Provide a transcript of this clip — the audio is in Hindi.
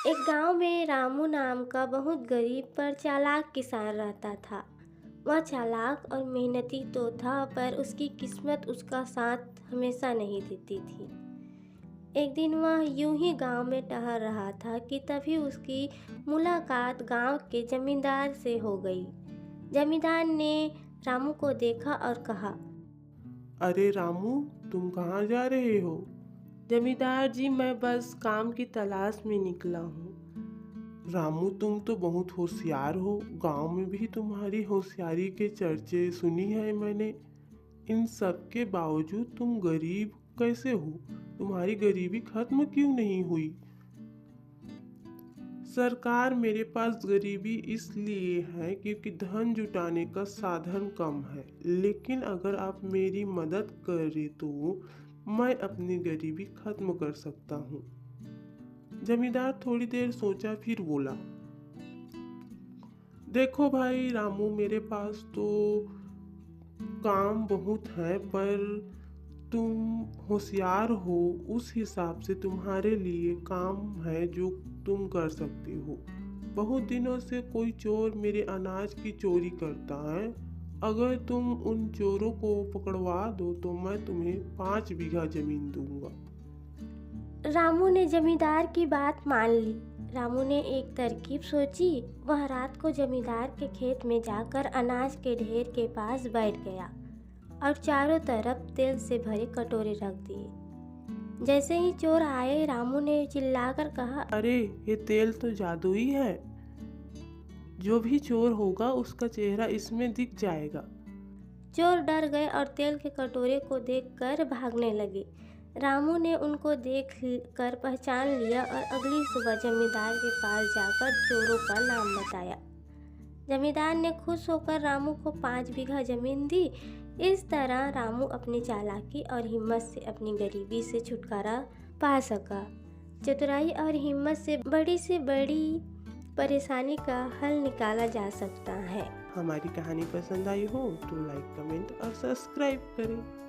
एक गांव में रामू नाम का बहुत गरीब पर चालाक किसान रहता था। वह चालाक और मेहनती तो था, पर उसकी किस्मत उसका साथ हमेशा नहीं देती थी। एक दिन वह यूं ही गांव में टहल रहा था कि तभी उसकी मुलाकात गांव के जमींदार से हो गई। जमींदार ने रामू को देखा और कहा, अरे रामू, तुम कहाँ जा रहे हो? जमींदार जी, मैं बस काम की तलाश में निकला हूँ। रामू, तुम तो बहुत होशियार हो। गांव में भी तुम्हारी होशियारी के चर्चे सुनी है मैंने। इन सब के बावजूद तुम गरीब कैसे हो? तुम्हारी गरीबी खत्म क्यों नहीं हुई? सरकार, मेरे पास गरीबी इसलिए है क्योंकि धन जुटाने का साधन कम है, लेकिन अगर आप मेरी मदद करें तो मैं अपनी गरीबी खत्म कर सकता हूँ। जमींदार थोड़ी देर सोचा, फिर बोला, देखो भाई रामू, मेरे पास तो काम बहुत है, पर तुम होशियार हो, उस हिसाब से तुम्हारे लिए काम है जो तुम कर सकते हो। बहुत दिनों से कोई चोर मेरे अनाज की चोरी करता है। अगर तुम उन चोरों को पकड़वा दो तो मैं तुम्हें 5 बीघा जमीन दूंगा। रामू ने जमींदार की बात मान ली। रामू ने एक तरकीब सोची। वह रात को जमींदार के खेत में जाकर अनाज के ढेर के पास बैठ गया और चारों तरफ तेल से भरे कटोरे रख दिए। जैसे ही चोर आए, रामू ने चिल्लाकर कहा, अरे, ये तेल तो जादुई है। जो भी चोर होगा उसका चेहरा इसमें दिख जाएगा। चोर डर गए और तेल के कटोरे को देखकर भागने लगे। रामू ने उनको देख कर पहचान लिया और अगली सुबह जमींदार के पास जाकर चोरों का नाम बताया। जमींदार ने खुश होकर रामू को 5 बीघा जमीन दी। इस तरह रामू अपनी चालाकी और हिम्मत से अपनी गरीबी से छुटकारा पा सका। चतुराई और हिम्मत से बड़ी परेशानी का हल निकाला जा सकता है। हमारी कहानी पसंद आई हो तो लाइक, कमेंट और सब्सक्राइब करें।